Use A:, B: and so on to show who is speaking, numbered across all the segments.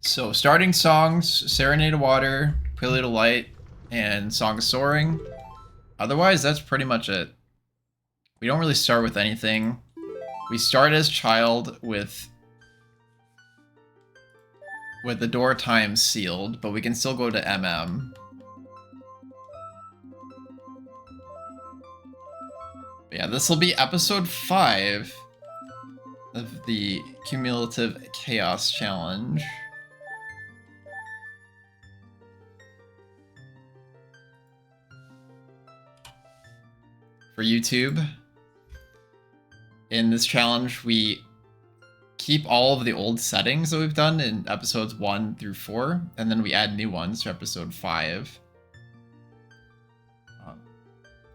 A: So starting songs, Serenade of Water, Prelude of Light, and Song of Soaring. Otherwise, that's pretty much it. We don't really start with anything. We start as child with the door time sealed, but we can still go to MM. But yeah, this will be episode 5 of the Cumulative Chaos Challenge. For YouTube. In this challenge, we keep all of the old settings that we've done in episodes 1 through 4, and then we add new ones for episode 5.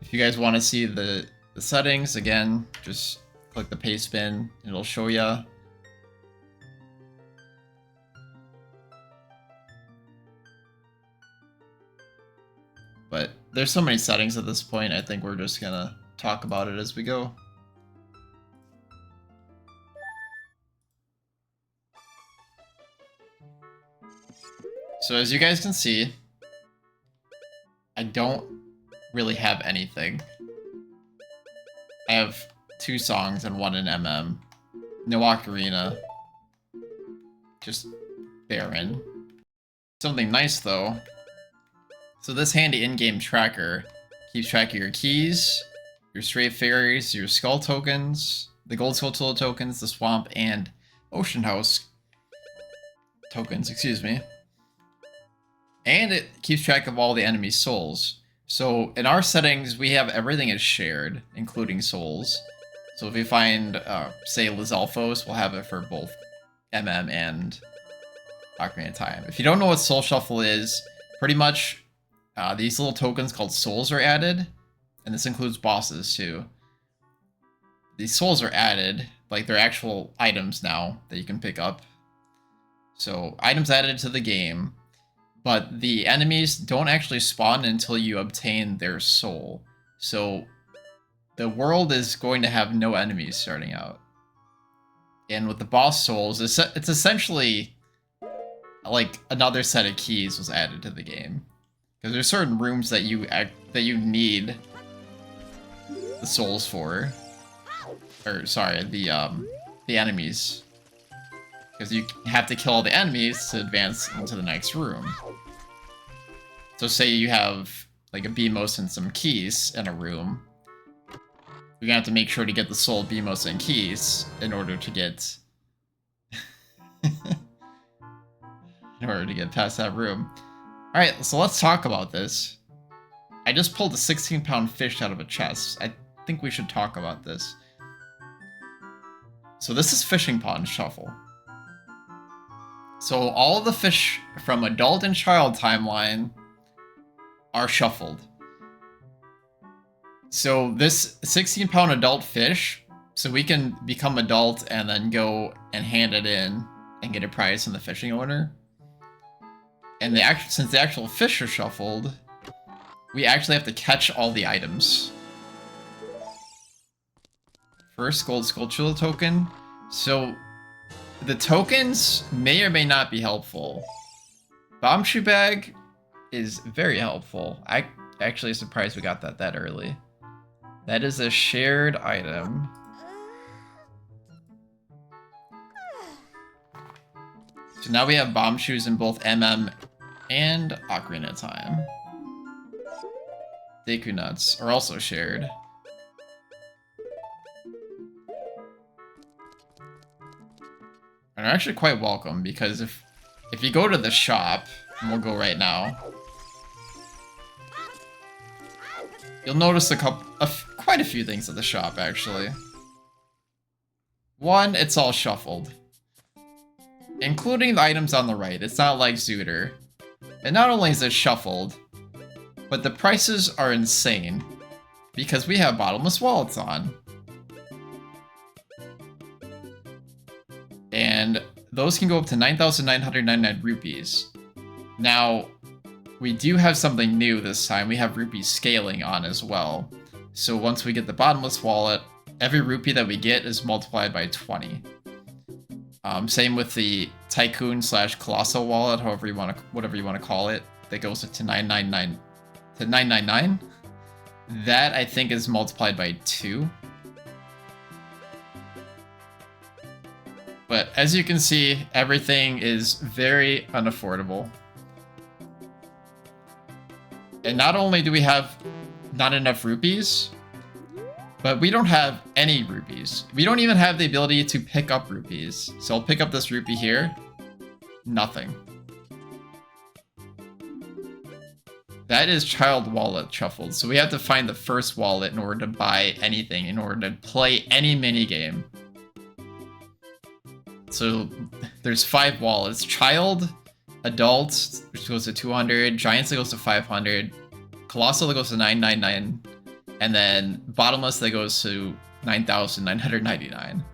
A: If you guys want to see the settings, again, just click the paste bin, it'll show you. But there's so many settings at this point, I think we're just gonna talk about it as we go. So as you guys can see, I don't really have anything. I have 2 songs and 1 in MM. No Ocarina. Just barren. Something nice though. So this handy in-game tracker keeps track of your keys, your stray fairies, your skull tokens, the gold skull tokens, the swamp, and ocean house tokens, excuse me. And it keeps track of all the enemy souls. So in our settings, we have everything is shared, including souls. So if we find, say, Lizalfos, we'll have it for both MM and Ocarina of Time. If you don't know what Soul Shuffle is, pretty much these little tokens called souls are added, and this includes bosses too. These souls are added, like they're actual items now that you can pick up. So items added to the game, but the enemies don't actually spawn until you obtain their soul. So the world is going to have no enemies starting out. And with the boss souls, it's essentially like another set of keys was added to the game. Because there's certain rooms that you need the souls for, or sorry, the enemies. Because you have to kill all the enemies to advance into the next room. So say you have like a Beamos and some keys in a room, you're gonna have to make sure to get the soul Beamos and keys in order to get past that room. Alright, so let's talk about this. I just pulled a 16-pound fish out of a chest. I think we should talk about this. So this is Fishing Pond Shuffle. So all of the fish from adult and child timeline are shuffled. So this 16-pound adult fish, so we can become adult and then go and hand it in and get a prize from the fishing owner. And since the actual fish are shuffled, we actually have to catch all the items. First, gold sculptural token. So the tokens may or may not be helpful. Bomb shoe bag is very helpful. I actually surprised we got that early. That is a shared item. So now we have bomb shoes in both MM and Ocarina of Time. Deku nuts are also shared. And are actually quite welcome, because if you go to the shop, and we'll go right now, you'll notice quite a few things at the shop actually. One, it's all shuffled, including the items on the right. It's not like Zooter. And not only is it shuffled, but the prices are insane because we have bottomless wallets on. And those can go up to 9,999 rupees. Now, we do have something new this time. We have rupee scaling on as well. So once we get the bottomless wallet, every rupee that we get is multiplied by 20. Same with the Tycoon / Colossal wallet, whatever you want to call it, that goes to 999. That I think is multiplied by 2. But as you can see, everything is very unaffordable. And not only do we have not enough rupees, but we don't have any rupees. We don't even have the ability to pick up rupees. So I'll pick up this rupee here. Nothing. That is child wallet shuffled. So we have to find the first wallet in order to buy anything, in order to play any mini game. So there's 5 wallets. Child, adult, which goes to 200, giants that goes to 500, colossal that goes to 999, and then bottomless that goes to 9,999.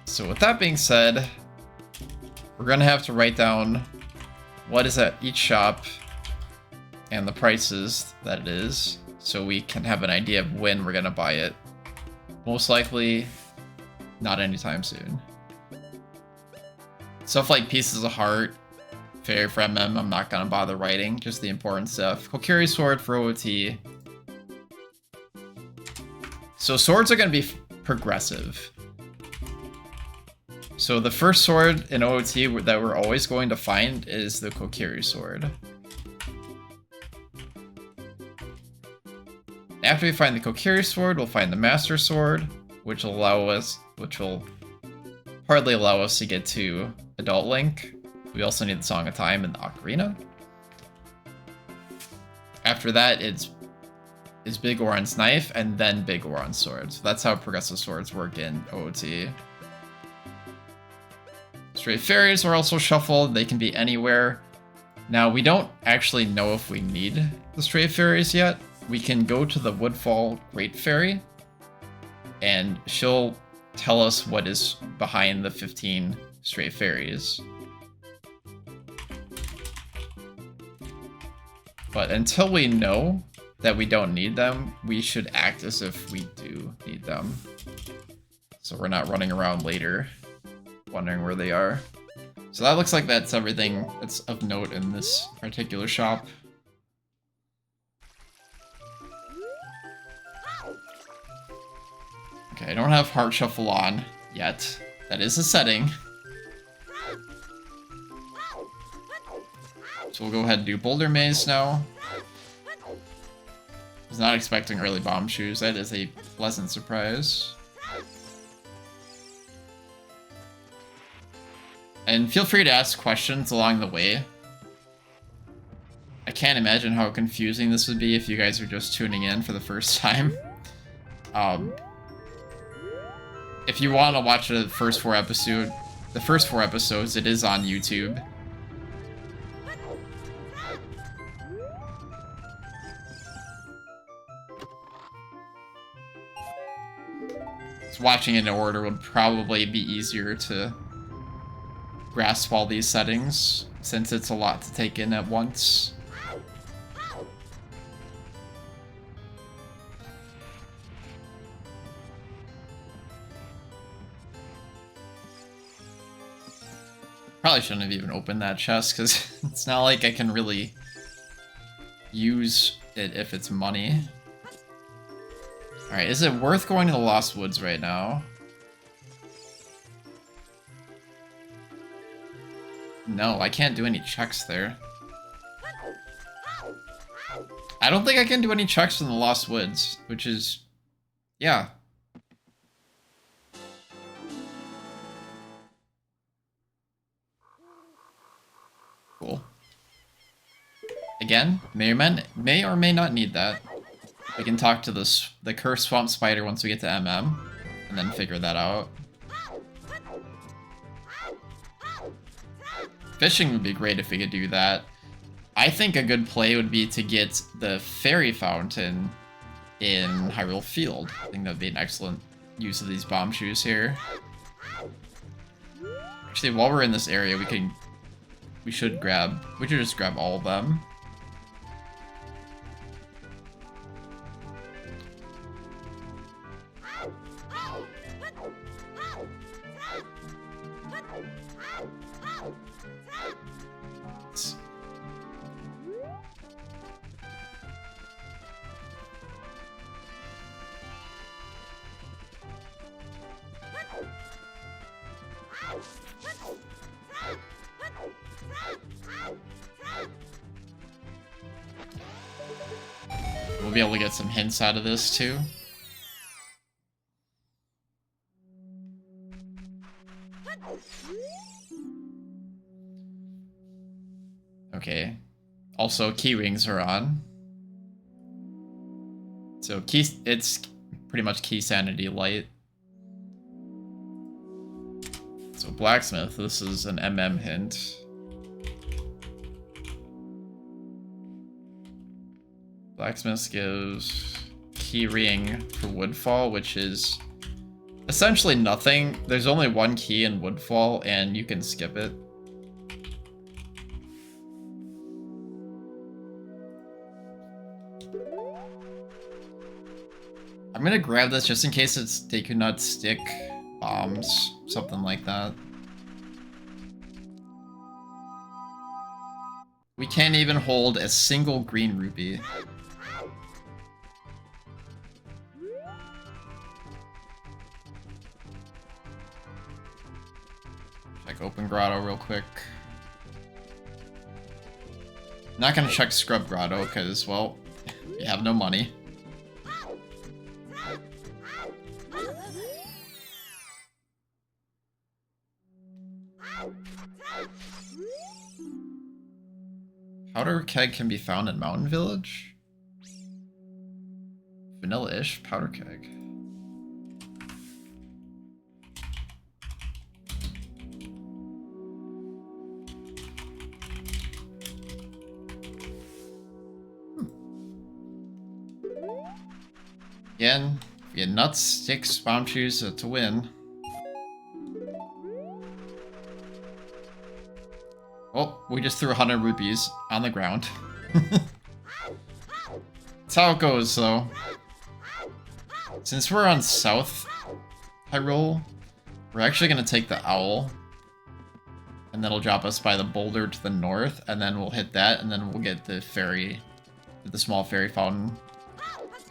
A: So with that being said, we're gonna have to write down what is at each shop and the prices that it is, so we can have an idea of when we're gonna buy it. Most likely, not anytime soon. Stuff like Pieces of Heart, Fairy for MM, I'm not gonna bother writing, just the important stuff. Kokiri Sword for OOT. So swords are gonna be progressive. So the first sword in OOT that we're always going to find is the Kokiri Sword. After we find the Kokiri Sword, we'll find the Master Sword, which will partly allow us to get to Adult Link. We also need the Song of Time and the Ocarina. After that, it's Big Oran's Knife and then Big Oran's Sword. So that's how progressive swords work in OOT. Stray Fairies are also shuffled. They can be anywhere. Now, we don't actually know if we need the Stray Fairies yet. We can go to the Woodfall Great Fairy, and she'll tell us what is behind the 15 Stray Fairies. But until we know that we don't need them, we should act as if we do need them. So we're not running around later wondering where they are. So that looks like that's everything that's of note in this particular shop. Okay, I don't have Heart Shuffle on yet. That is a setting. So we'll go ahead and do Boulder Maze now. I was not expecting early bomb shoes. That is a pleasant surprise. And feel free to ask questions along the way. I can't imagine how confusing this would be if you guys are just tuning in for the first time. If you want to watch the first 4 episodes, it is on YouTube. So watching it in order would probably be easier to grasp all these settings, since it's a lot to take in at once. Probably shouldn't have even opened that chest, because it's not like I can really use it if it's money. Alright, is it worth going to the Lost Woods right now? No, I can't do any checks there. I don't think I can do any checks in the Lost Woods, which is... yeah. Cool. Again, may or may not need that. We can talk to the Cursed Swamp Spider once we get to MM, and then figure that out. Fishing would be great if we could do that. I think a good play would be to get the Fairy Fountain in Hyrule Field. I think that would be an excellent use of these bomb shoes here. Actually, while we're in this area, we should just grab all of them. We'll be able to get some hints out of this too. Okay. Also, key rings are on. So it's pretty much key sanity light. So blacksmith, this is an MM hint. Blacksmith gives key ring for woodfall, which is essentially nothing. There's only one key in woodfall, and you can skip it. I'm gonna grab this just in case they could not stick bombs, something like that. We can't even hold a single green rupee. Check open grotto real quick. Not gonna check scrub grotto because, well, we have no money. Powder keg can be found in Mountain Village? Vanilla-ish powder keg. Again, if you had nuts, sticks, bomb shoes to win. Oh, we just threw 100 rupees on the ground. That's how it goes, though. Since we're on South Hyrule, we're actually going to take the owl. And that'll drop us by the boulder to the north, and then we'll hit that, and then we'll get the fairy, the small fairy fountain.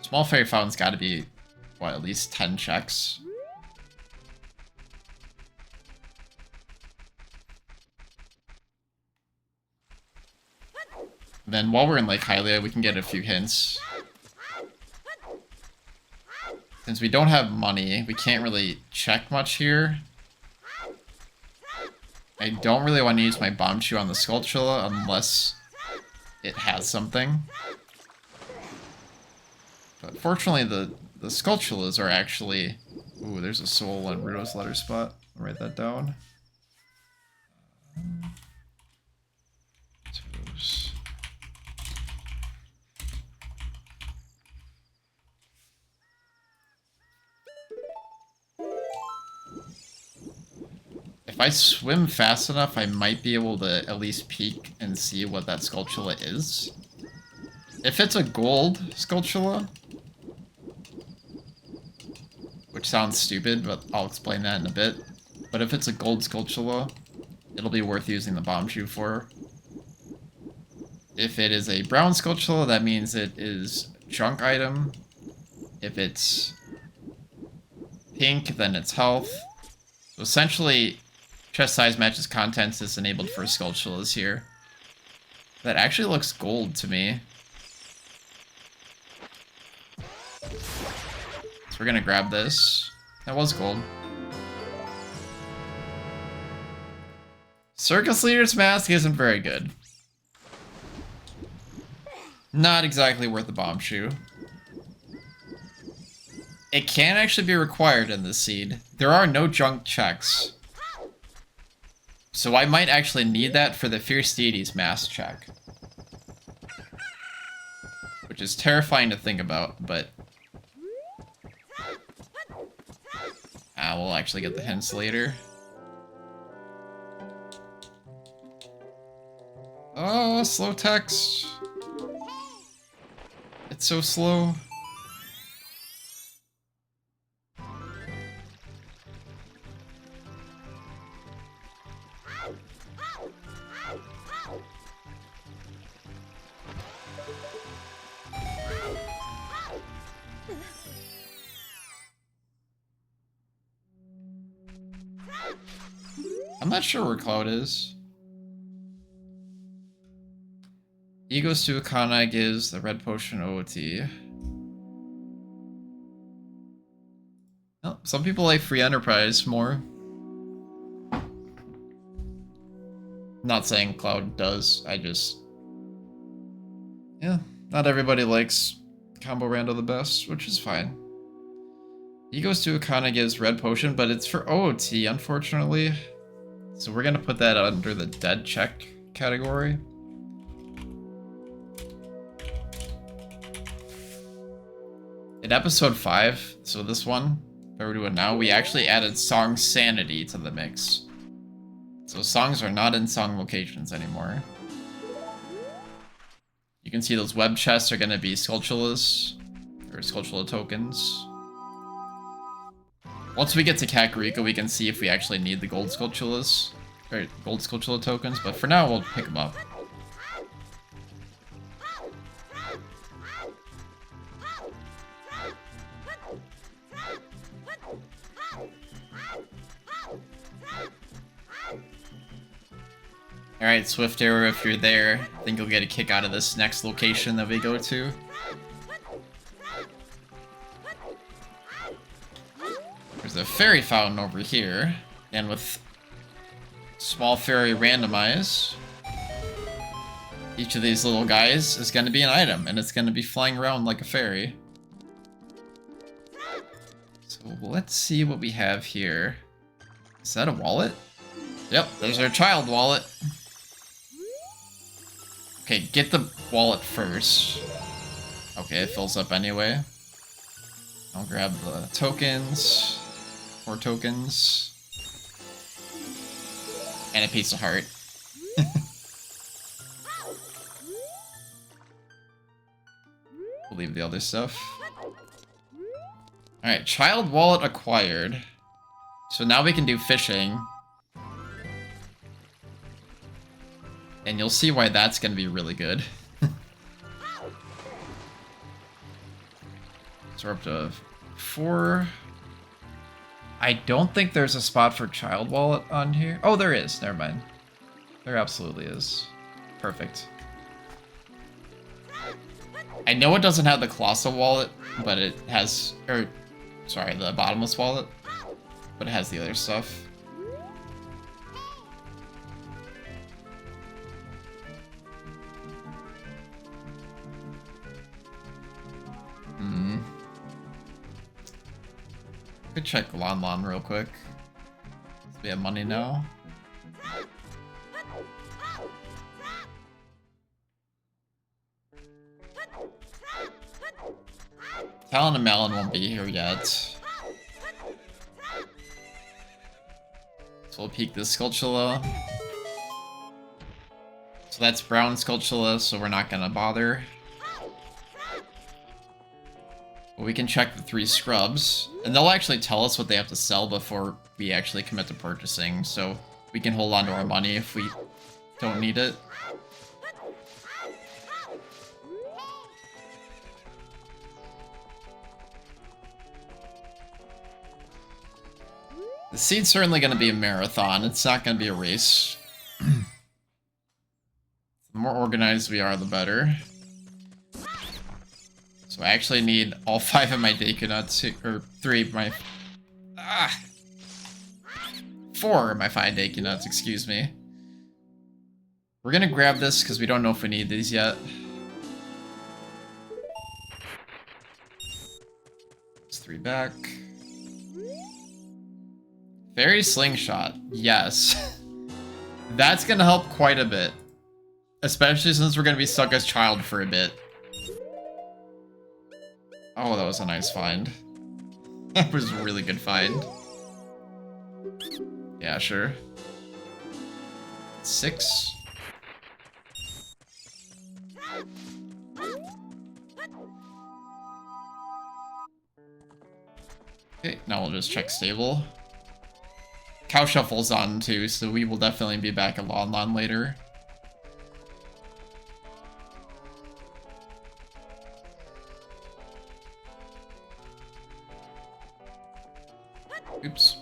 A: Small fairy fountain's got to be, what, at least 10 checks. Then while we're in Lake Hylia, we can get a few hints. Since we don't have money, we can't really check much here. I don't really want to use my bomb shoe on the Skulltula unless it has something. But fortunately, the Skulltulas are actually... Ooh, there's a soul on Ruto's letter spot. I'll write that down. Toes. If I swim fast enough, I might be able to at least peek and see what that Skulltula is. If it's a gold Skulltula, which sounds stupid, but I'll explain that in a bit. But if it's a gold Skulltula, it'll be worth using the bomb shoe for. If it is a brown Skulltula, that means it is a junk item. If it's pink, then it's health. So essentially, chest size matches contents is enabled for Skulltulas here. That actually looks gold to me. So we're gonna grab this. That was gold. Circus Leader's Mask isn't very good. Not exactly worth the bomb shoe. It can actually be required in this seed. There are no junk checks. So I might actually need that for the Fierce Deity's Mask check. Which is terrifying to think about, but... we'll actually get the hints later. Oh, slow text. It's so slow. I'm not sure where Cloud is. He goes to Ocarina, gives the red potion OT. Oh, some people like free enterprise more. Not saying Cloud does, I just... Yeah, not everybody likes Combo Rando the best, which is fine. He goes to Ocarina, gives red potion, but it's for OOT, unfortunately. So we're gonna put that under the dead check category. In episode 5, so this one that we're doing now, we actually added song sanity to the mix. So songs are not in song locations anymore. You can see those web chests are gonna be Skulltulas, or Skulltula tokens. Once we get to Kakariko, we can see if we actually need the gold Skulltulas, or gold Skulltula tokens, but for now we'll pick them up. Alright, Swift Arrow, if you're there, I think you'll get a kick out of this next location that we go to. There's a fairy fountain over here, and with small fairy randomize, each of these little guys is going to be an item, and it's going to be flying around like a fairy. So let's see what we have here. Is that a wallet? Yep, there's our child wallet. Okay, get the wallet first. Okay, it fills up anyway. I'll grab the tokens. 4 tokens. And a piece of heart. We'll leave the other stuff. Alright, child wallet acquired. So now we can do fishing. And you'll see why that's going to be really good. So we're up to 4. I don't think there's a spot for child wallet on here. Oh, there is. Never mind. There absolutely is. Perfect. I know it doesn't have the colossal wallet, but it has... Or, sorry, the bottomless wallet. But it has the other stuff. Could check Lon Lon real quick. We have money now. Talon and Malon won't be here yet. So we'll peek this Skulltula. So that's brown Skulltula, so we're not gonna bother. But we can check the 3 scrubs, and they'll actually tell us what they have to sell before we actually commit to purchasing, so we can hold on to our money if we don't need it. The seed's certainly going to be a marathon, it's not going to be a race. The more organized we are, the better. So I actually need all 5 of my Deku Nuts, or 3 of my... 4 of my 5 Deku Nuts, excuse me. We're gonna grab this because we don't know if we need these yet. It's 3 back. Fairy Slingshot, yes. That's gonna help quite a bit. Especially since we're gonna be stuck as child for a bit. Oh, that was a nice find. That was a really good find. Yeah, sure. 6. Okay, now we'll just check stable. Cow Shuffle's on too, so we will definitely be back at Lon Lon later. Oops.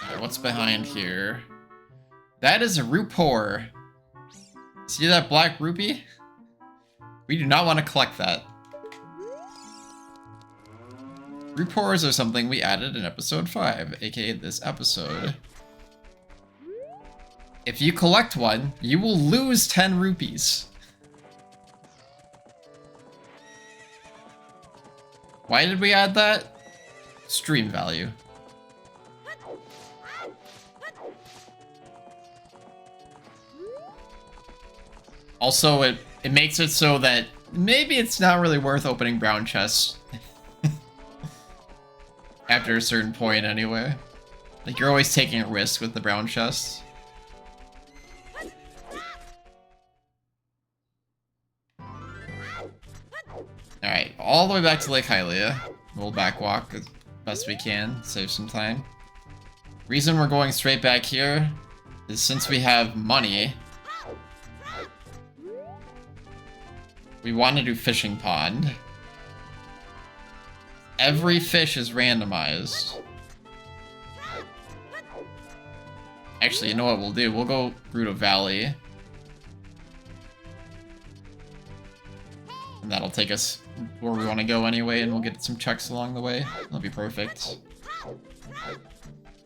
A: Alright, what's behind here? That is a Rupor. See that black rupee? We do not want to collect that. Rupors are something we added in episode 5, aka this episode. If you collect one, you will lose 10 rupees. Why did we add that? Stream value. Also, it makes it so that maybe it's not really worth opening brown chests. After a certain point, anyway. Like, you're always taking a risk with the brown chests. Alright, all the way back to Lake Hylia. We'll backwalk as best we can, save some time. Reason we're going straight back here is since we have money, we want to do Fishing Pond. Every fish is randomized. Actually, you know what we'll do? We'll go Rando Valley. And that'll take us where we want to go anyway, and we'll get some checks along the way. That'll be perfect.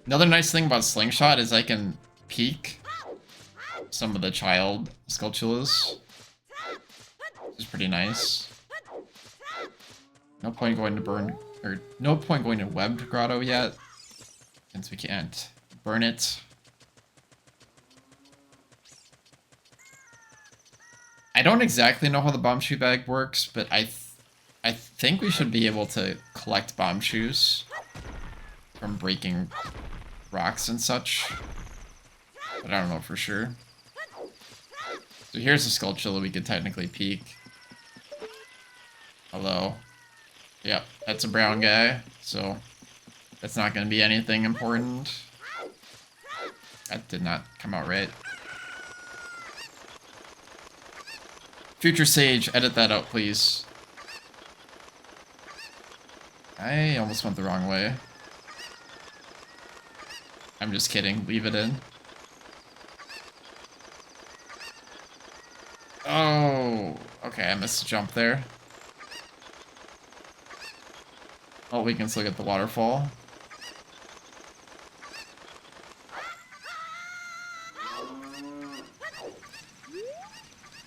A: Another nice thing about Slingshot is I can peek some of the child Skulltulas. Which is pretty nice. No point going to no point going to Webbed Grotto yet, since we can't burn it. I don't exactly know how the bomb shoe bag works, but I think we should be able to collect bomb shoes from breaking rocks and such, but I don't know for sure. So here's a Skulltula we could technically peek. Hello. Yep, that's a brown guy, so that's not going to be anything important. That did not come out right. Future Sage, edit that out, please. I almost went the wrong way. I'm just kidding, leave it in. Oh, okay, I missed a jump there. Oh, we can still get the waterfall.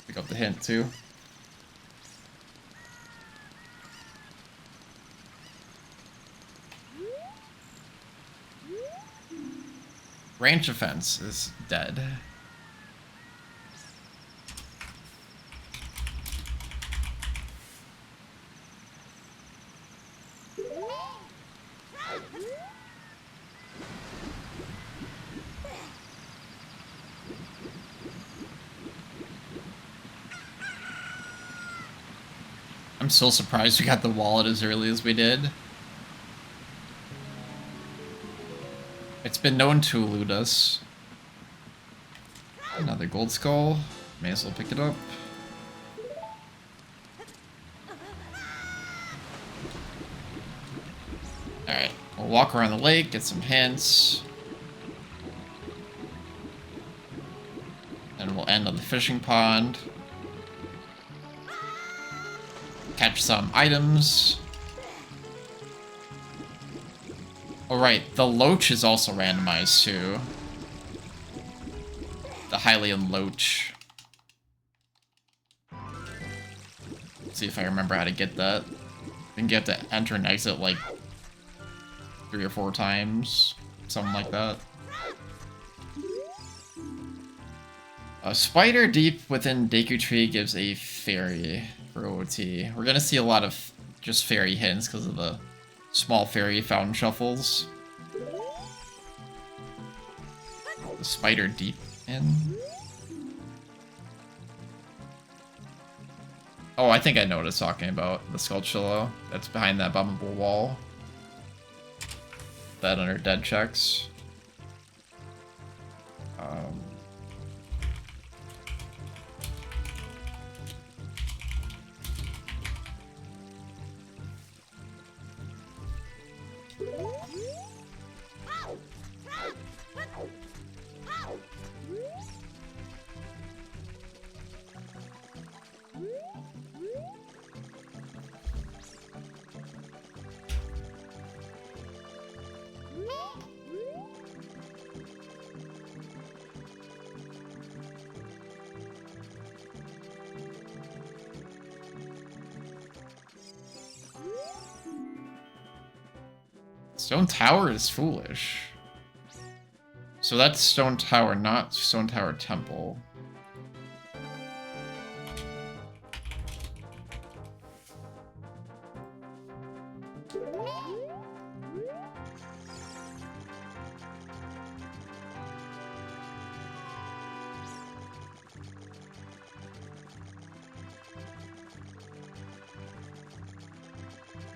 A: Pick up the hint, too. Ranch offense is dead. I'm so surprised we got the wallet as early as we did. It's been known to elude us. Another gold skull. May as well pick it up. Alright, we'll walk around the lake, get some hints. And we'll end on the fishing pond. Catch some items. Alright, the loach is also randomized too. The Hylian loach. Let's see if I remember how to get that. I think you have to enter and exit like 3 or 4 times. Something like that. A spider deep within Deku Tree gives a fairy for OT. We're gonna see a lot of just fairy hints because of the small fairy fountain shuffles. The spider deep in. Oh, I think I know what it's talking about. The Skulltula that's behind that bombable wall. That under dead checks. Stone Tower is foolish. So that's Stone Tower, not Stone Tower Temple.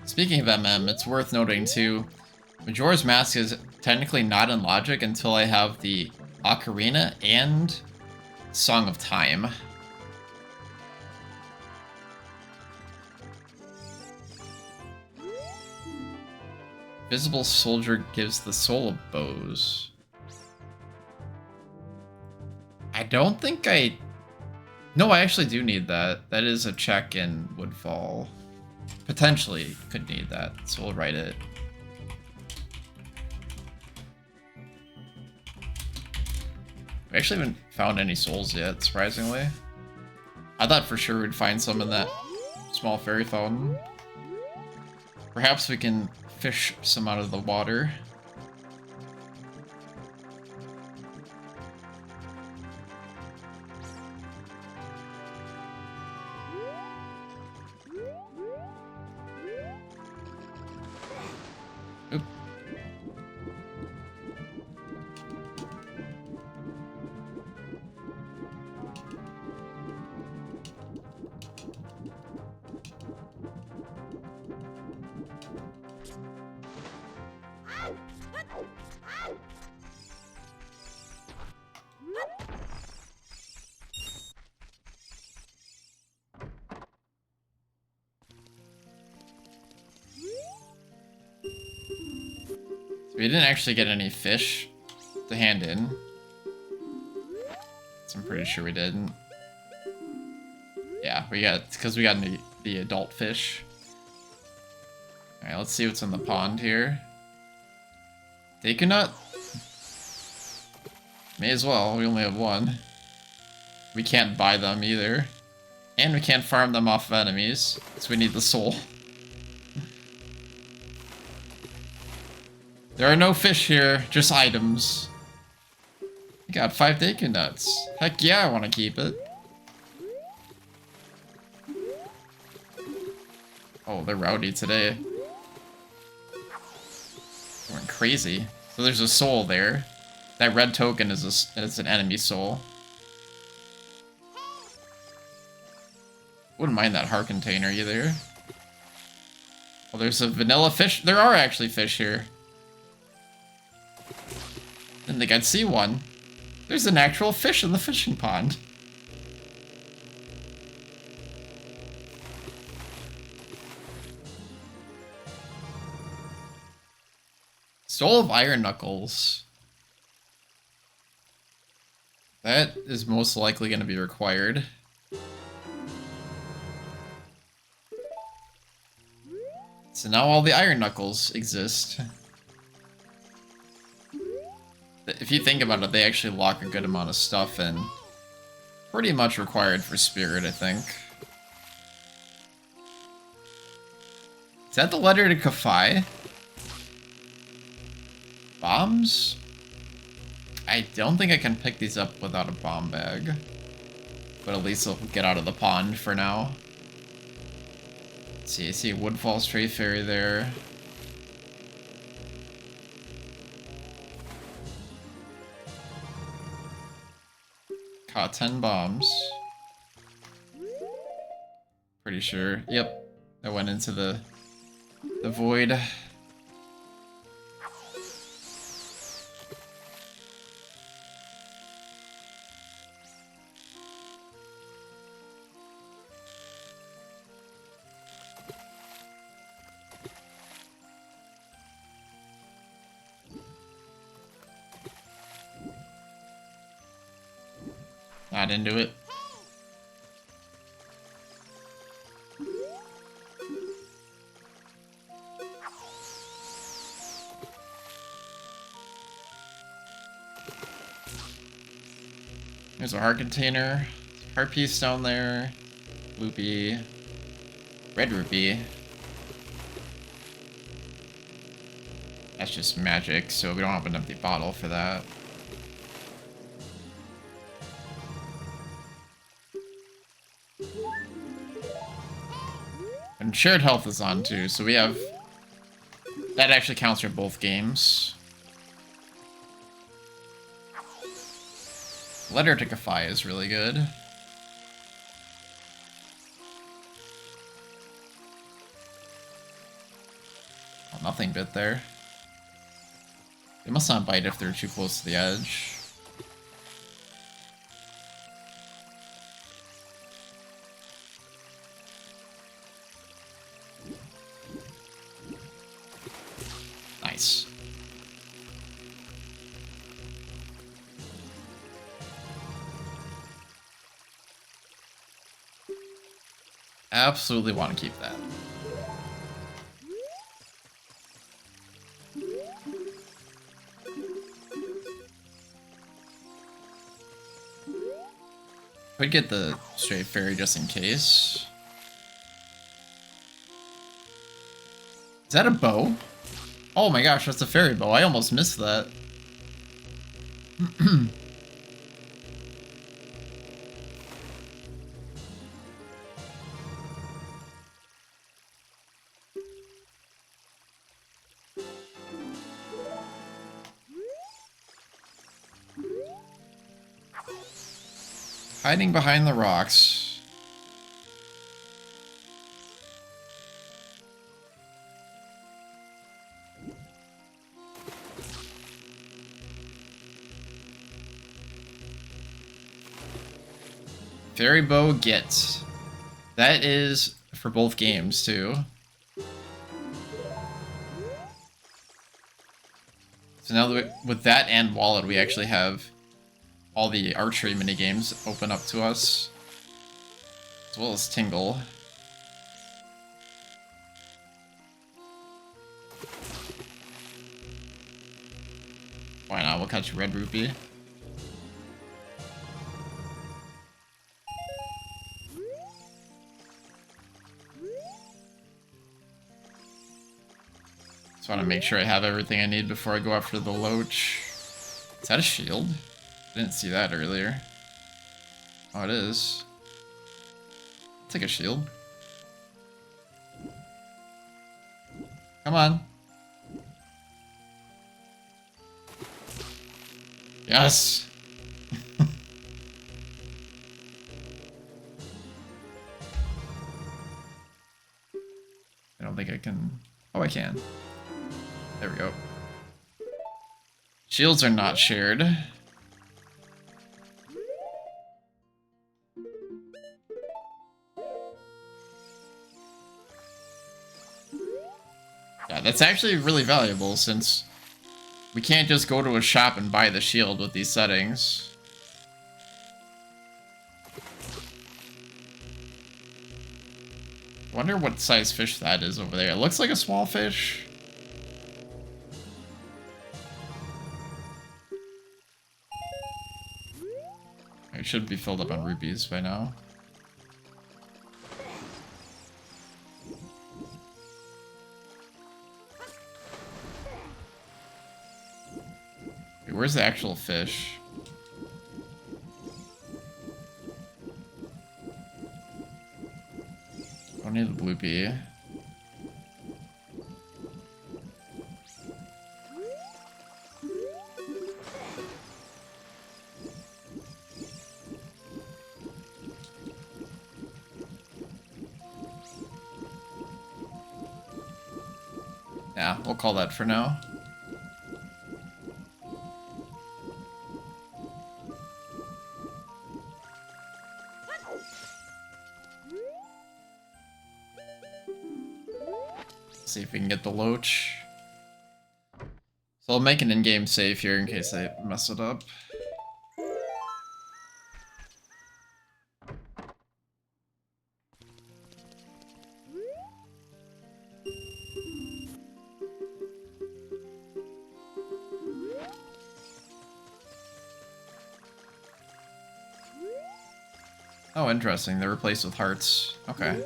A: Speaking of MM, it's worth noting too, Majora's Mask is technically not in logic until I have the Ocarina and Song of Time. Visible Soldier gives the soul of bows. I don't think I... No, I actually do need that. That is a check in Woodfall. Potentially could need that, so we'll write it. We actually haven't found any souls yet, surprisingly. I thought for sure we'd find some in that small fairy fountain. Perhaps we can fish some out of the water. Oop. We didn't actually get any fish to hand in. So I'm pretty sure we didn't. Yeah, we got, because we got the adult fish. Alright, let's see what's in the pond here. Daconut? May as well, we only have one. We can't buy them either. And we can't farm them off of enemies, so we need the soul. There are no fish here, just items. We got 5 Daconuts. Heck yeah, I want to keep it. Oh, they're rowdy today. Going crazy. So there's a soul there. That red token is an enemy soul. Wouldn't mind that heart container either. Oh, there's a vanilla fish. There are actually fish here. Didn't think I'd see one. There's an actual fish in the fishing pond. Soul of Iron Knuckles. That is most likely going to be required. So now all the Iron Knuckles exist. If you think about it, they actually lock a good amount of stuff in. Pretty much required for Spirit, I think. Is that the letter to Kafai? Bombs? I don't think I can pick these up without a bomb bag. But at least they'll get out of the pond for now. Let's see, I see a Woodfall Stray Fairy there. Caught 10 bombs. Pretty sure. Yep. That went into the void. Not into it. There's a heart container. Heart piece down there. Loopy. Red rupee. That's just magic, so we don't have an empty bottle for that. And shared health is on too, so we have... That actually counts for both games. Letter to Kafai is really good. Oh, nothing bit there. They must not bite if they're too close to the edge. Nice. Absolutely want to keep that. Could get the straight fairy just in case. Is that a bow? Oh my gosh, that's a fairy bow. I almost missed that. Hiding behind the rocks. Fairy bow gets. That is for both games too. So now that with that and wallet, we actually have all the archery minigames open up to us, as well as Tingle. Why not? We'll catch Red Rupee. Just want to make sure I have everything I need before I go after the loach. Is that a shield? I didn't see that earlier. Oh, it is. It's like a shield. Come on. Yes! I don't think I can... Oh, I can. There we go. Shields are not shared. Yeah, that's actually really valuable since we can't just go to a shop and buy the shield with these settings. Wonder what size fish that is over there. It looks like a small fish. It should be filled up on rupees by now. Wait, where's the actual fish? Don't need the blue pea. Yeah, we'll call that for now. See if we can get the loach. So I'll make an in-game save here in case I mess it up. Oh, interesting. They're replaced with hearts. Okay.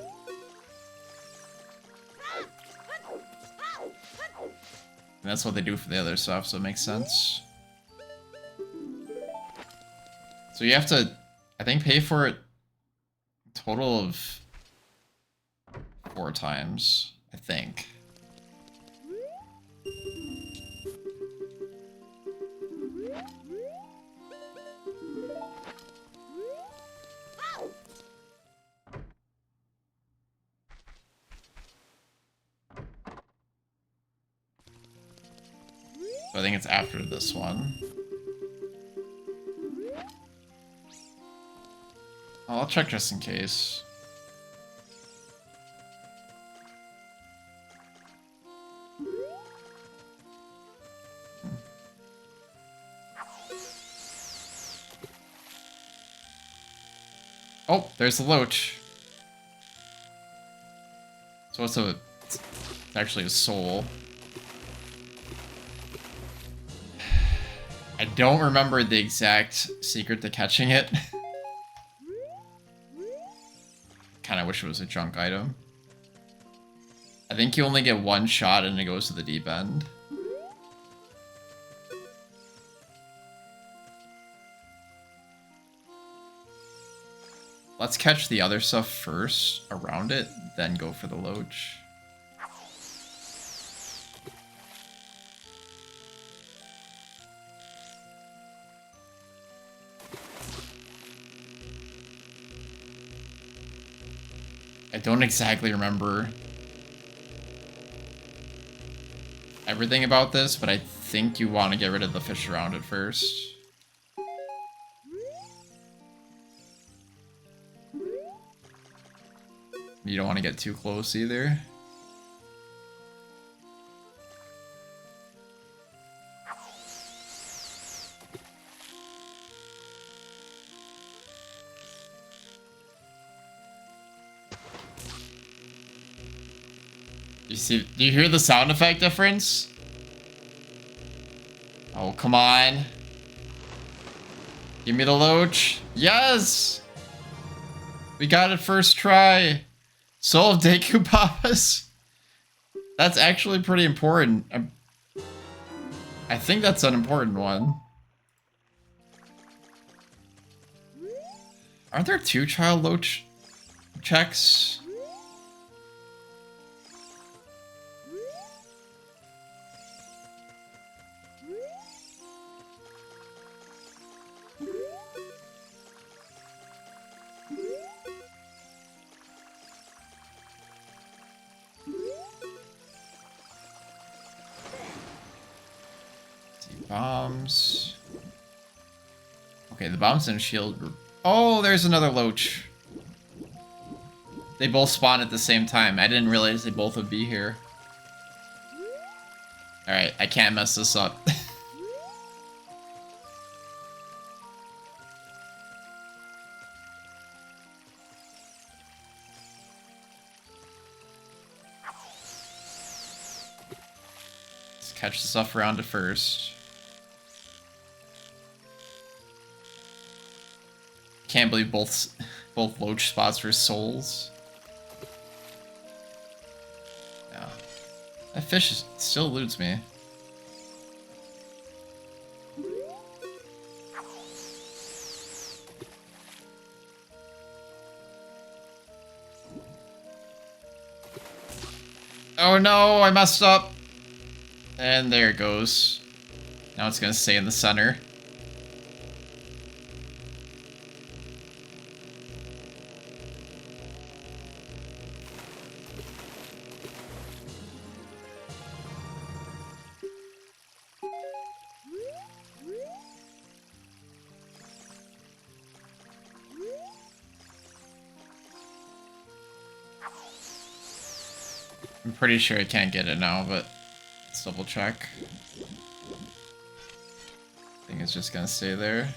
A: And that's what they do for the other stuff, so it makes sense. So you have to, I think, pay for it a total of 4 times, I think. So I think it's after this one. I'll check just in case. Oh, there's the loach. So it's actually a soul. I don't remember the exact secret to catching it. Kinda wish it was a junk item. I think you only get 1 shot and it goes to the deep end. Let's catch the other stuff first around it, then go for the loach. I don't exactly remember everything about this, but I think you want to get rid of the fish around it first. You don't want to get too close either. Do you hear the sound effect difference? Oh, come on. Give me the loach. Yes! We got it first try. Soul of Deku Papas. That's actually pretty important. I think that's an important one. Aren't there 2 child loach checks? Bombs. Okay, the bombs and shield. Oh, there's another loach. They both spawn at the same time. I didn't realize they both would be here. Alright, I can't mess this up. Let's catch the stuff around it first. Can't believe both loach spots were souls. Yeah. That fish still eludes me. Oh no, I messed up. And there it goes. Now it's gonna stay in the center. I'm pretty sure I can't get it now, but let's double check. I think it's just gonna stay there.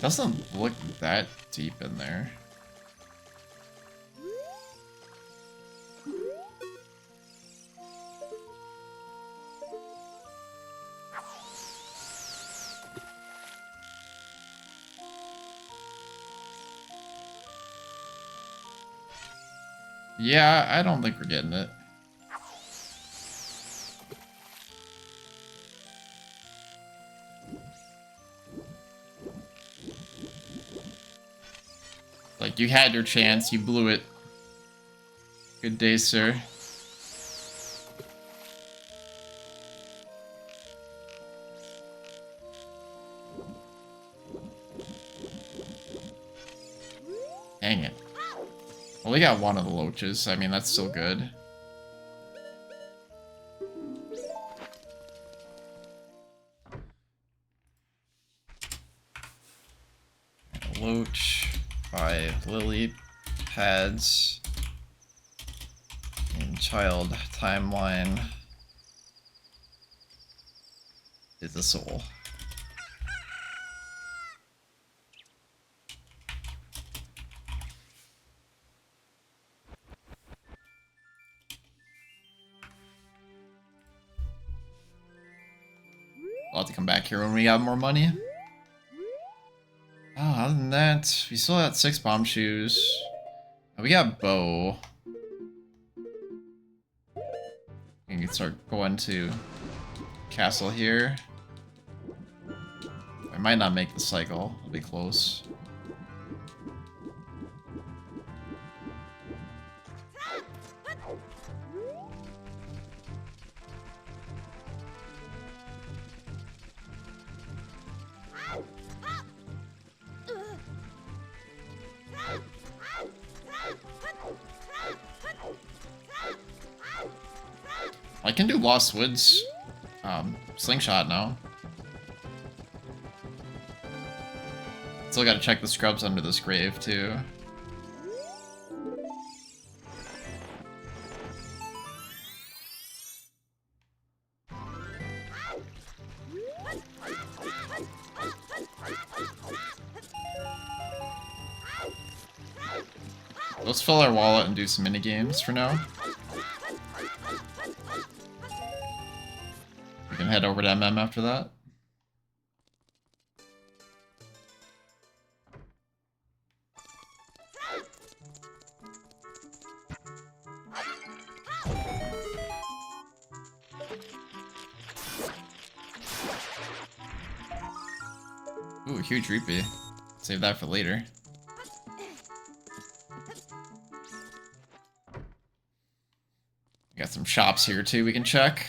A: Doesn't look that deep in there. Yeah, I don't think we're getting it. Like, you had your chance, you blew it. Good day, sir. Dang it. Well, we got one of the loaches. I mean, that's still good. Loach by Lily Pads in child timeline is the soul. We'll have to come back here when we have more money. Oh, other than that, we still got 6 bomb shoes. We got bow. We can start going to castle here. I might not make the cycle. It'll be close. I can do Lost Woods slingshot now. Still gotta check the scrubs under this grave too. Let's fill our wallet and do some minigames for now. We can head over to MM after that. Ooh, huge rupee. Save that for later. Got some shops here too we can check.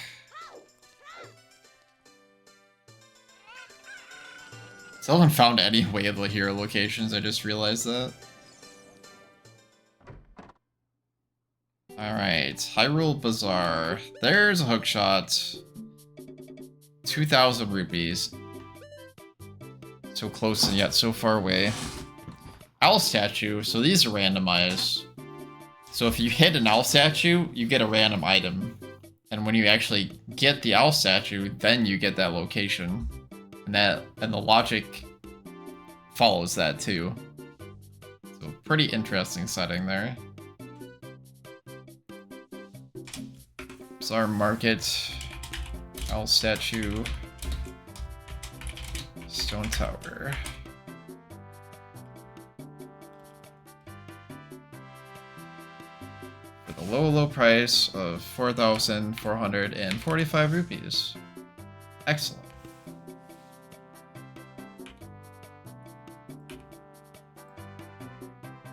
A: Still haven't found any way of the hero locations, I just realized that. Alright, Hyrule Bazaar. There's a hookshot. 2,000 rupees. So close and yet so far away. Owl statue, so these are randomized. So if you hit an owl statue, you get a random item. And when you actually get the owl statue, then you get that location. And the logic follows that too. So pretty interesting setting there. Bazaar Market, owl statue, stone tower. For the low price of 4,445 rupees. Excellent.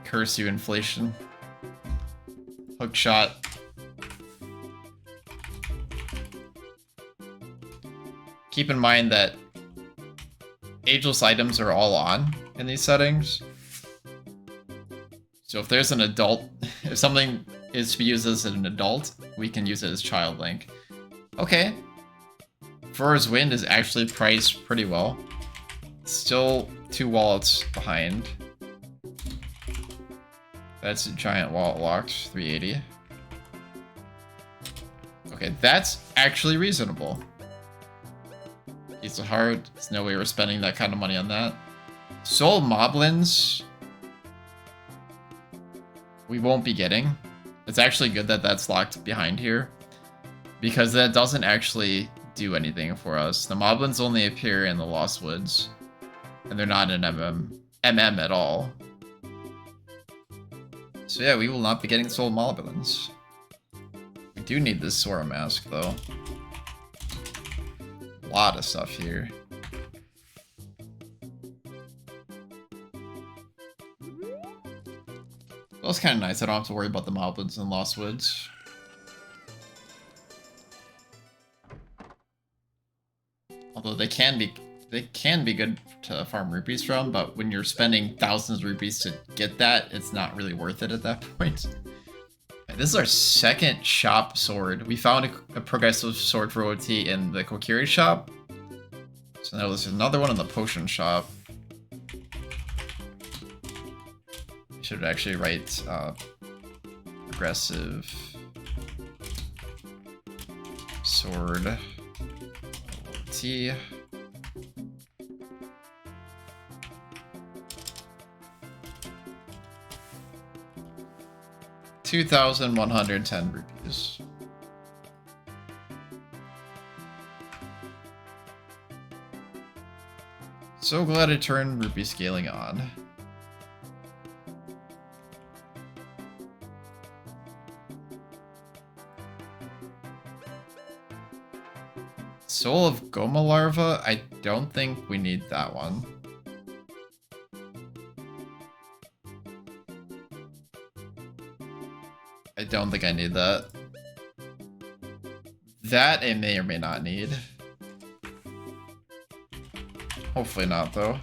A: Curse you, inflation. Hookshot. Keep in mind that ageless items are all on in these settings. So if there's an adult, if something is to be used as an adult, we can use it as child link. Okay. Fora's Wind is actually priced pretty well. Still 2 wallets behind. That's a giant wallet locked, 380. Okay, that's actually reasonable. It's hard. There's no way we're spending that kind of money on that. Soul Moblins, we won't be getting. It's actually good that that's locked behind here, because that doesn't actually do anything for us. The Moblins only appear in the Lost Woods, and they're not in MM at all. So yeah, we will not be getting Soul Moblins. We do need this Zora mask, though. A lot of stuff here. That was kind of nice. I don't have to worry about the Moblins in Lost Woods. Although they can be good to farm rupees from, but when you're spending thousands of rupees to get that, it's not really worth it at that point. This is our second shop sword. We found a progressive sword for OT in the Kokiri shop. So now there's another one in the potion shop. Should actually write progressive sword OT. $2,110 rupees. So glad I turned rupee scaling on. Soul of Goma Larva? I don't think we need that one. I don't think I need that. That I may or may not need. Hopefully not, though.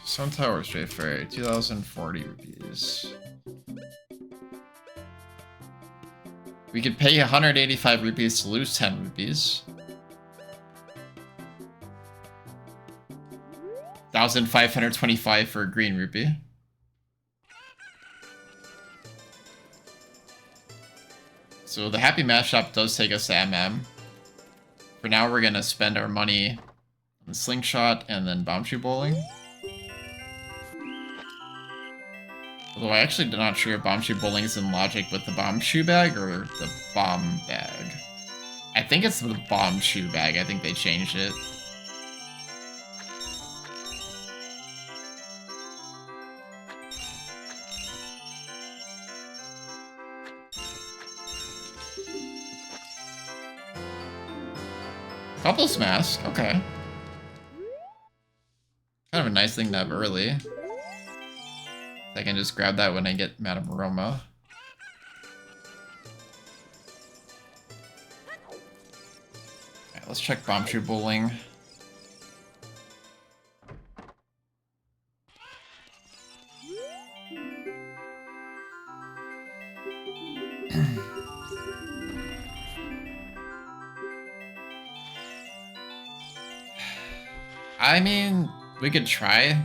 A: Sun Tower Straight Ferry, 2,040 rupees. We could pay 185 rupees to lose 10 rupees. 1,525 for a green rupee. So the Happy Math Shop does take us to MM. For now, we're gonna spend our money on Slingshot and then Bomb Shoe Bowling. Although I actually am not sure if Bomb Shoe Bowling is in logic with the Bomb Shoe Bag or the Bomb Bag. I think it's the Bomb Shoe Bag. I think they changed it. Couples Mask, okay. Kind of a nice thing to have early. I can just grab that when I get Madame Roma. Alright, let's check Bomb Shoe Bowling. I mean, we could try.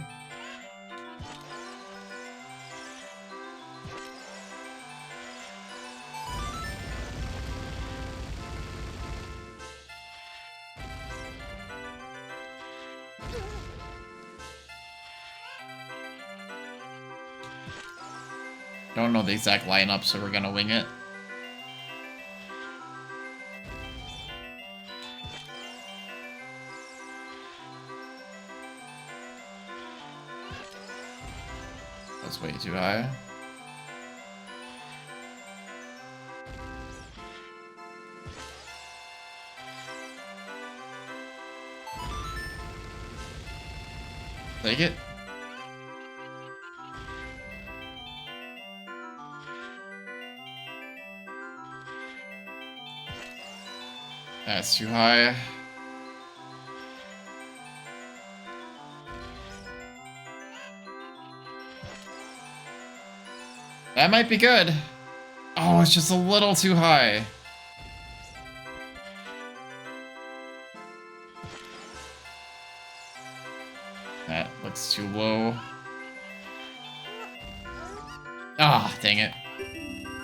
A: Don't know the exact lineup, so we're gonna wing it. That's way too high. Take it. That's too high. That might be good. Oh, it's just a little too high. That looks too low. Ah, oh, dang it.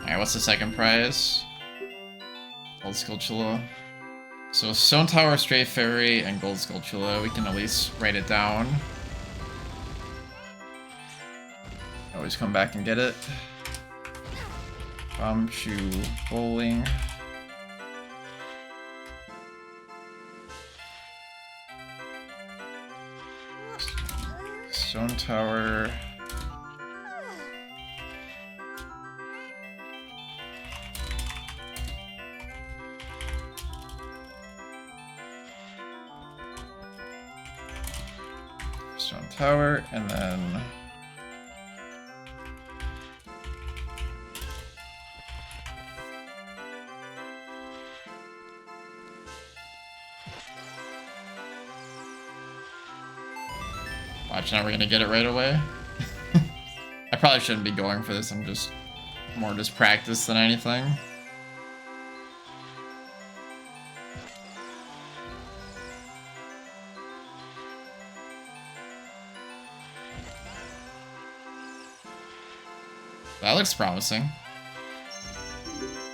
A: Alright, what's the second prize? Gold Skulltula. So Stone Tower, Stray Fairy, and Gold Skulltula. We can at least write it down. Always come back and get it. Bombshoe Bowling. Stone Tower. Stone Tower, and then watch, now we're gonna get it right away. I probably shouldn't be going for this, I'm just more just practice than anything. That looks promising.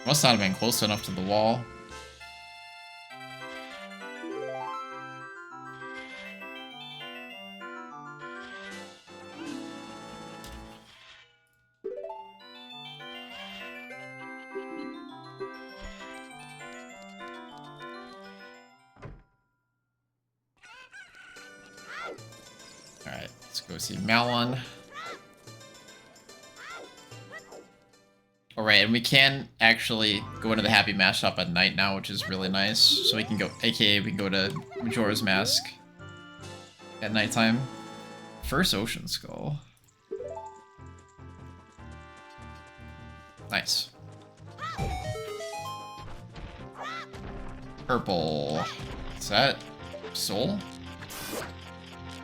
A: Must not have been close enough to the wall. Alright, let's go see Malon. Alright, and we can actually go into the Happy Mask Shop at night now, which is really nice. So we can go, aka we can go to Majora's Mask at nighttime. First Ocean Skull. Nice. Purple. Is that Soul?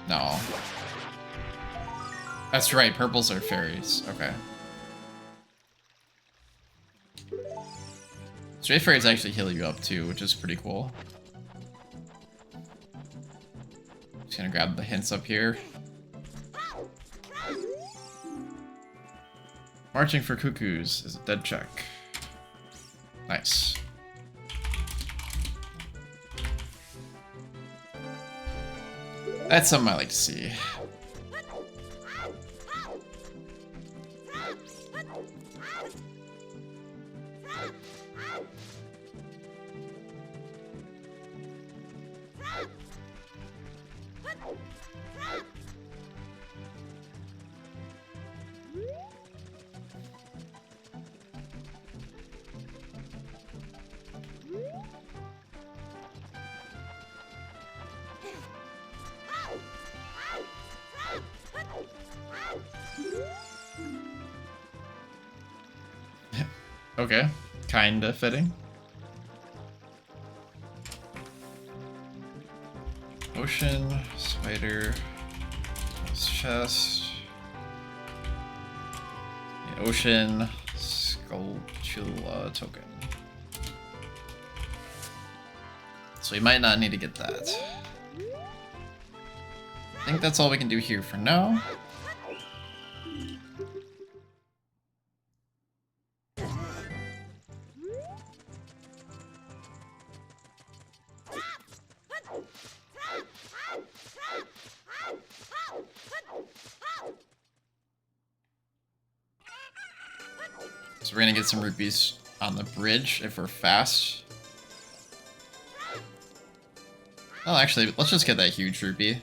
A: No. That's right, purples are fairies. Okay. Stray Fairies actually heal you up too, which is pretty cool. Just gonna grab the hints up here. Marching for Cuckoos is a dead check. Nice. That's something I like to see. Okay, kinda fitting. Ocean, spider, chest. The ocean, Skulltula token. So we might not need to get that. I think that's all we can do here for now. So we're gonna get some rupees on the bridge if we're fast. Oh, actually, let's just get that huge rupee.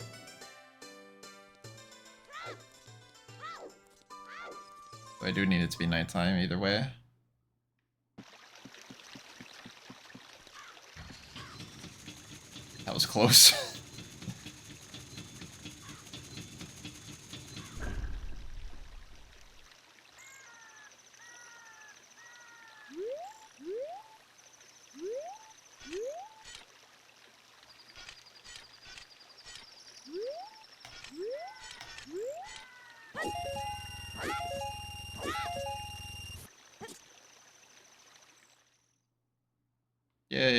A: But I do need it to be nighttime either way. That was close.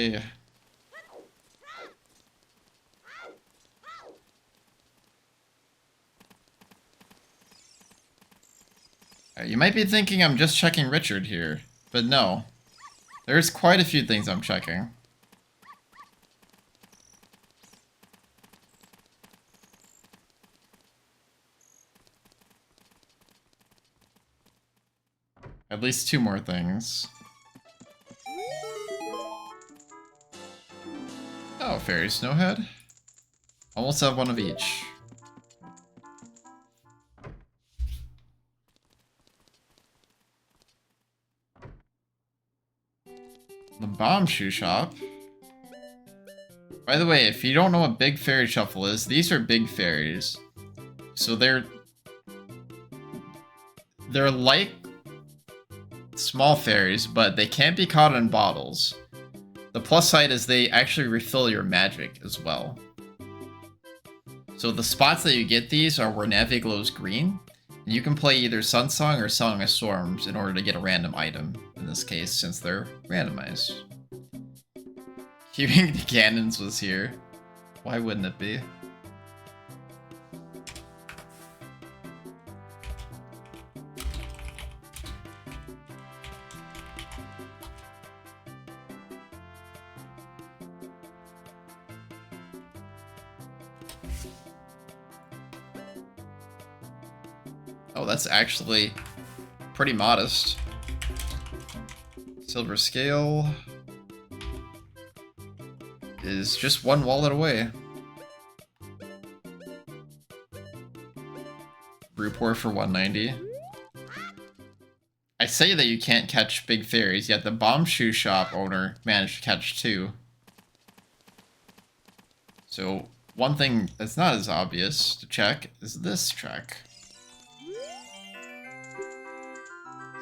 A: away. You might be thinking I'm just checking Richard here, but no. There's quite a few things I'm checking. At least 2 more things. Oh, Fairy Snowhead. Almost have one of each. The Bomb Shoe Shop. By the way, if you don't know what Big Fairy Shuffle is, these are big fairies. So they're like small fairies, but they can't be caught in bottles. The plus side is they actually refill your magic as well. So the spots that you get these are where Navi glows green. And you can play either Sun Song or Song of Storms in order to get a random item, in this case, since they're randomized. Queuing the Ganons was here. Why wouldn't it be? Oh, that's actually pretty modest. Silver Scale is just 1 wallet away. Brewport for 190. I say that you can't catch big fairies, yet the Bomb Shoe Shop owner managed to catch 2. So, one thing that's not as obvious to check is this check.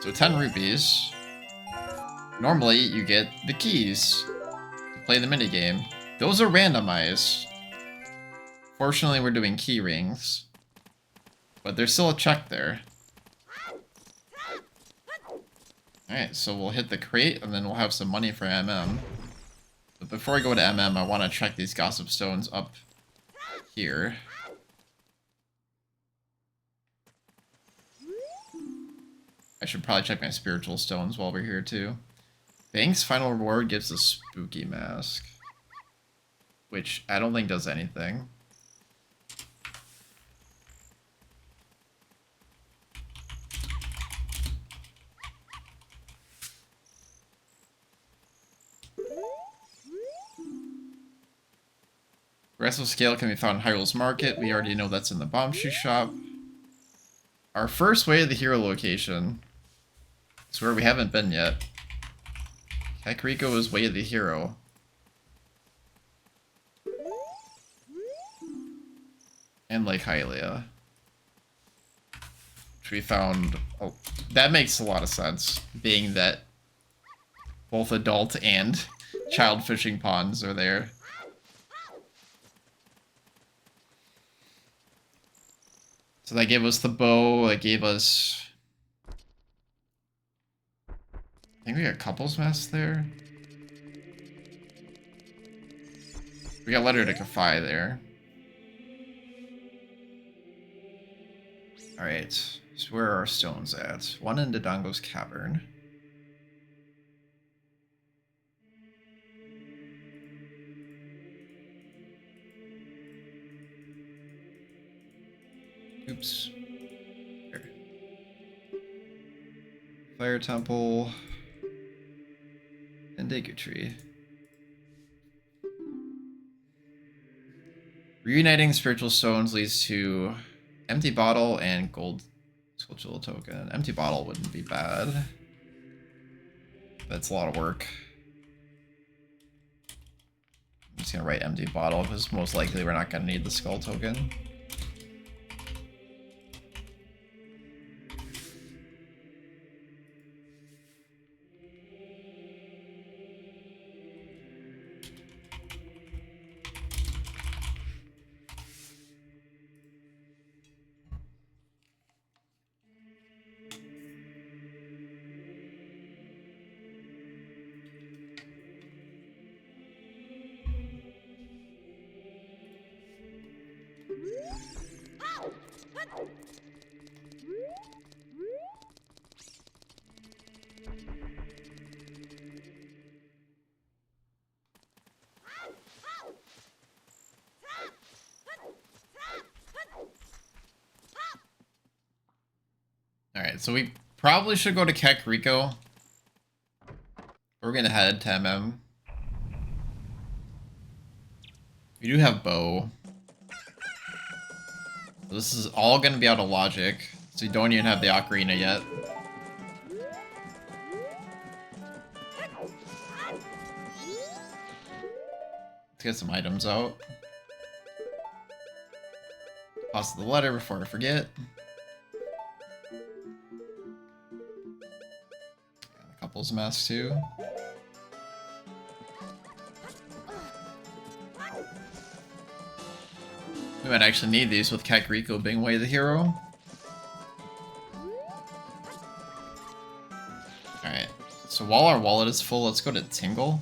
A: So 10 rupees. Normally, you get the keys to play the minigame. Those are randomized. Fortunately, we're doing key rings. But there's still a check there. Alright, so we'll hit the crate, and then we'll have some money for MM. But before I go to MM, I want to check these Gossip Stones up here. I should probably check my spiritual stones while we're here too. Bank's final reward gives a spooky mask, which I don't think does anything. Aggressive Scale can be found in Hyrule's Market. We already know that's in the Bomb Shoe Shop. Our first way to the hero location is where we haven't been yet. Kakariko is way of the hero. And Lake Hylia. Which we found... Oh, that makes a lot of sense, being that both adult and child fishing ponds are there. So that gave us the bow, that gave us... I think we got couples mess there. We got Letter to Kafai there. Alright, so where are our stones at? One in Dodongo's Cavern. Oops. Here. Fire Temple. And Deku Tree. Reuniting spiritual stones leads to empty bottle and gold sculptural token. Empty bottle wouldn't be bad. That's a lot of work. I'm just gonna write empty bottle because most likely we're not gonna need the skull token. Alright, so we probably should go to Kakariko. We're gonna head to MM. We do have Bow. This is all gonna be out of logic, so we don't even have the Ocarina yet. Let's get some items out. Toss the letter before I forget. A couple's mask too. We might actually need these with Kakariko being way the hero. Alright, so while our wallet is full, let's go to Tingle.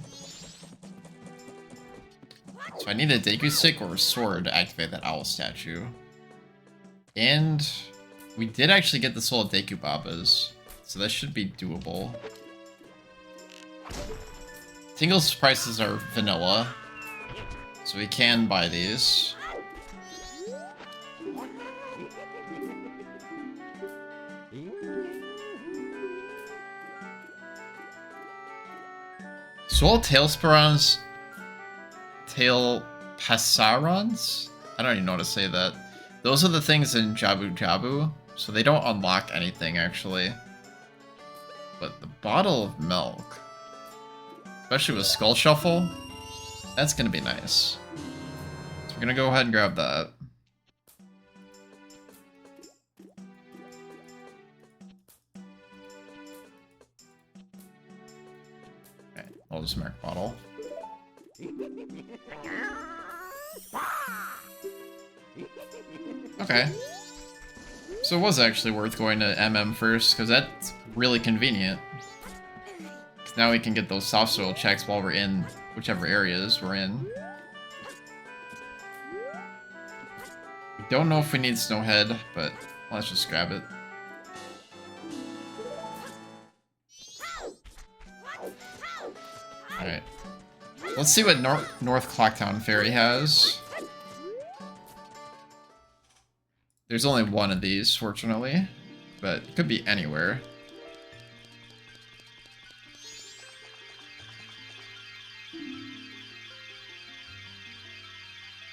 A: So I need a Deku Stick or a sword to activate that owl statue. And we did actually get the soul of Deku Babas, so that should be doable. Tingle's prices are vanilla, so we can buy these. Soul Tailspirons, Tailpasarons? I don't even know how to say that. Those are the things in Jabu Jabu, so they don't unlock anything actually. But the bottle of milk, especially with Skull Shuffle, that's gonna be nice. So we're gonna go ahead and grab that. Okay, I'll just mark bottle. Okay. So it was actually worth going to MM first, because that's really convenient. Because now we can get those soft soil checks while we're in whichever areas we're in. We don't know if we need Snowhead, but let's just grab it. Alright. Let's see what North Clocktown Fairy has. There's only one of these, fortunately, but it could be anywhere.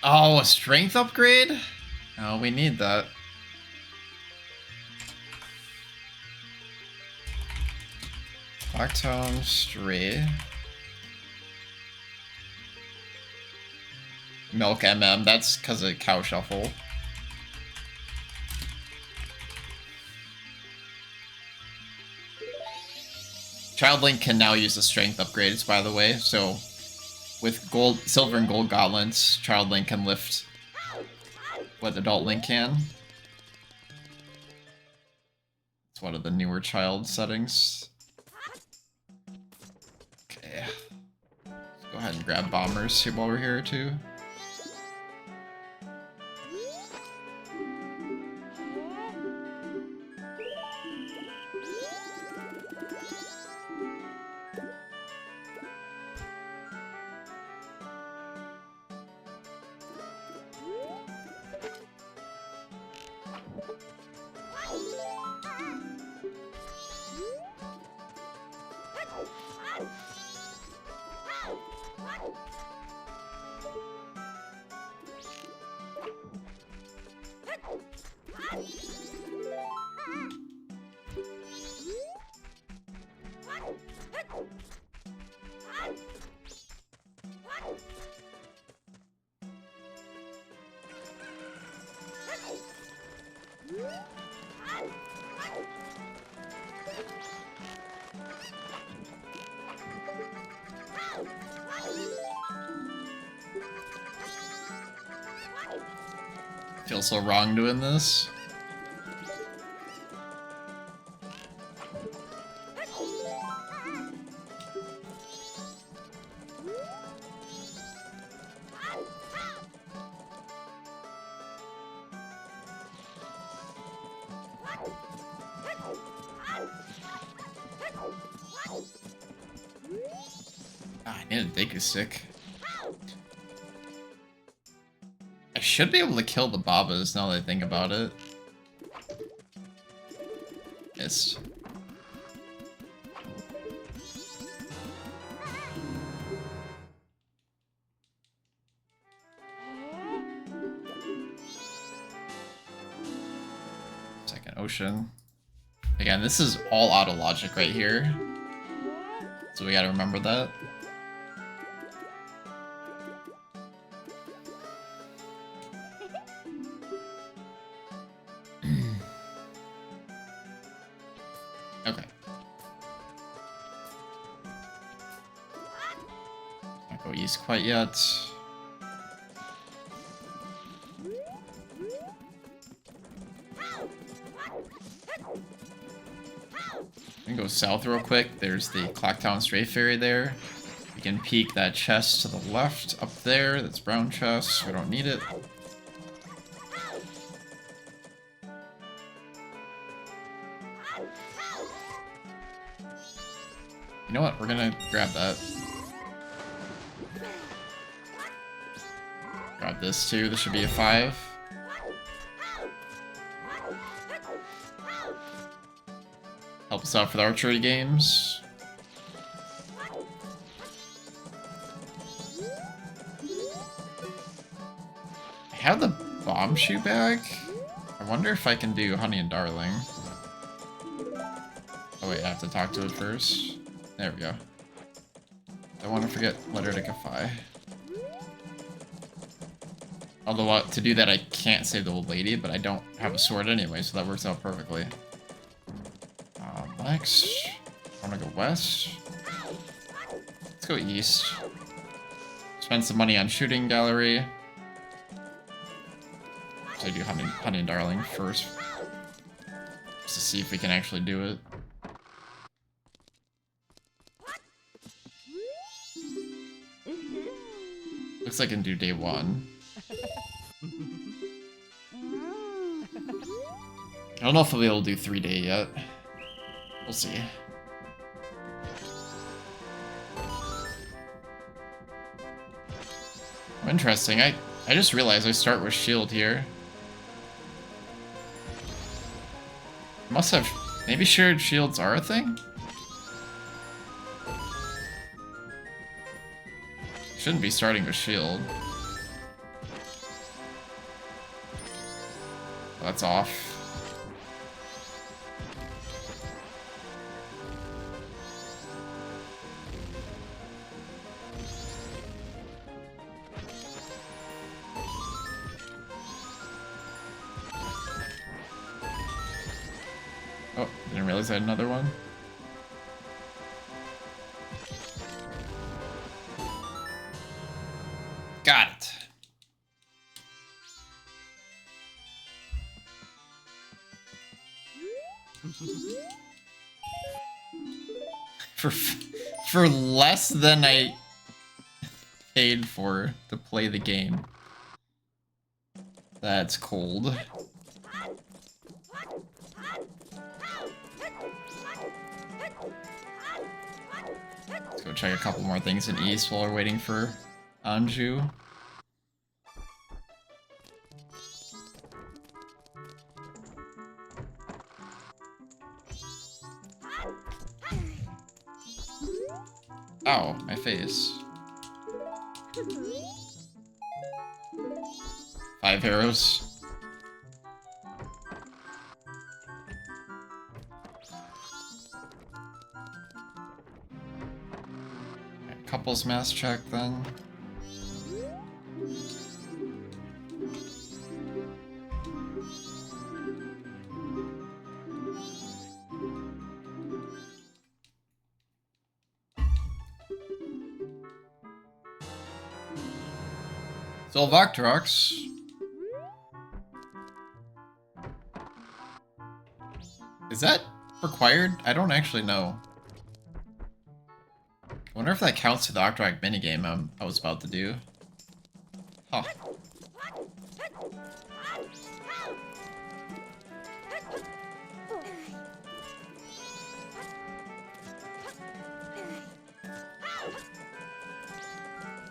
A: Oh, a strength upgrade? Oh, we need that. Clocktown Stray. Milk MM, that's because of Cow Shuffle. Child Link can now use the strength upgrades, by the way, so with gold, silver and gold gauntlets, Child Link can lift what Adult Link can. It's one of the newer child settings. Okay. Let's go ahead and grab bombers here while we're here too. Feel so wrong doing this. And a Deku Stick. I should be able to kill the Babas now that I think about it. Missed. Second ocean. Again, this is all auto logic right here. So we gotta remember that. Okay. Not go east quite yet. We can go south real quick. There's the Clocktown Stray Fairy there. We can peek that chest to the left up there. That's brown chest. We don't need it. You know what? We're gonna grab that. Grab this too. This should be a 5. Help us out for the archery games. I have the bomb shoe bag. I wonder if I can do Honey and Darling. Oh wait, I have to talk to it first. There we go. I want to forget Letter to Kafai. Although to do that I can't save the old lady, but I don't have a sword anyway, so that works out perfectly. Next, I want to go west. Let's go east. Spend some money on shooting gallery. So I do Honey and Darling first. Just to see if we can actually do it. Looks like I can do day 1. I don't know if I'll be able to do 3-day yet. We'll see. Interesting. I just realized I start with shield here. Must have... Maybe shared shields are a thing? Shouldn't be starting with shield. That's off. Oh, didn't realize I had another one. Got it. For less than I paid for to play the game. That's cold. Let's go check a couple more things in East while we're waiting for Anju. Ow, my face. 5 arrows. Couples mass check then. Zolvactrox. Is that required? I don't actually know. I wonder if that counts to the Octorok minigame I was about to do. Huh.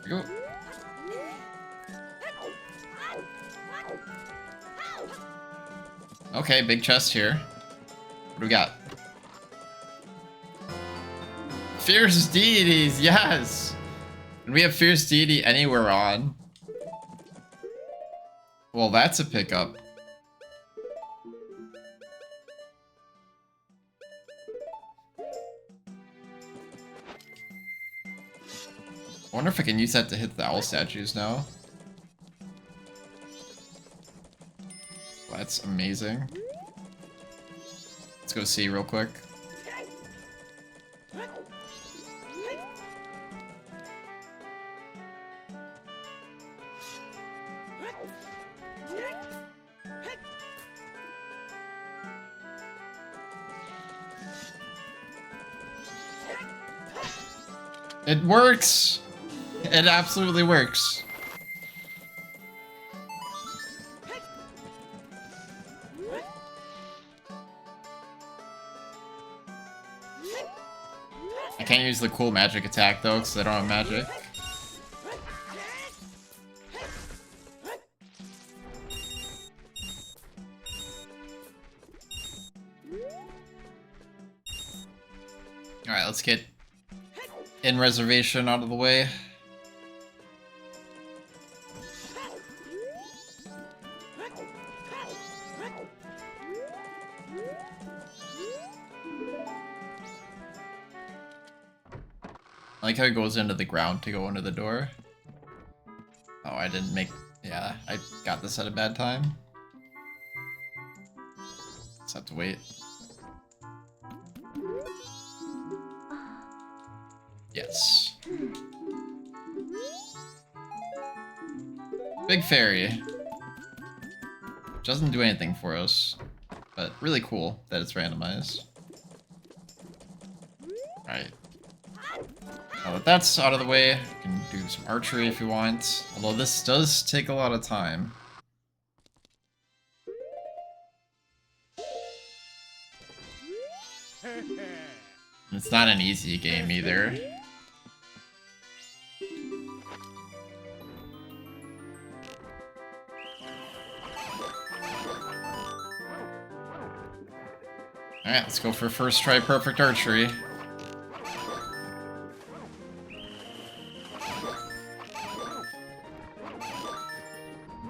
A: Go. Okay, big chest here. What do we got? Fierce deities, yes! And we have fierce deity anywhere on. Well, that's a pickup. I wonder if I can use that to hit the owl statues now. Well, that's amazing. Let's go see real quick. It works! It absolutely works. I can't use the cool magic attack though, because I don't have magic. Alright, let's get in reservation out of the way. I like how it goes into the ground to go into the door. Oh, I didn't make... Yeah, I got this at a bad time. Just have to wait. Yes. Big fairy. Doesn't do anything for us, but really cool that it's randomized. Alright. Now that that's out of the way, you can do some archery if you want. Although this does take a lot of time. It's not an easy game either. Alright, let's go for first try perfect archery.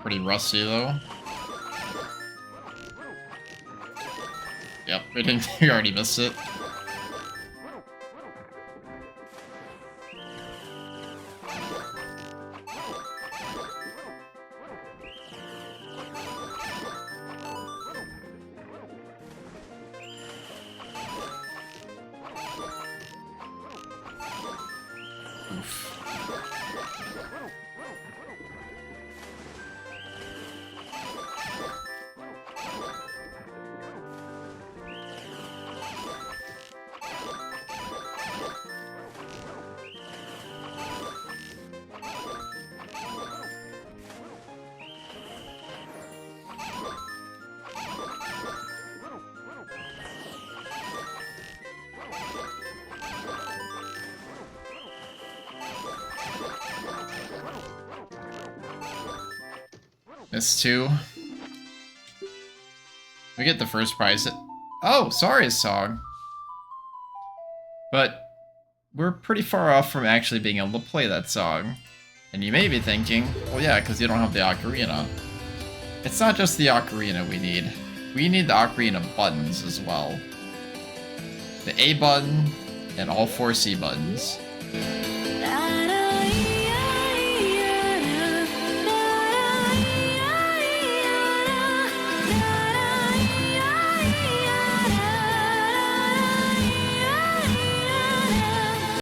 A: Pretty rusty though. Yep, we already missed it. Miss 2. We get the first prize. Oh, sorry, song. But we're pretty far off from actually being able to play that song. And you may be thinking, well yeah, because you don't have the Ocarina. It's not just the Ocarina we need. We need the Ocarina buttons as well. The A button and all 4 C buttons.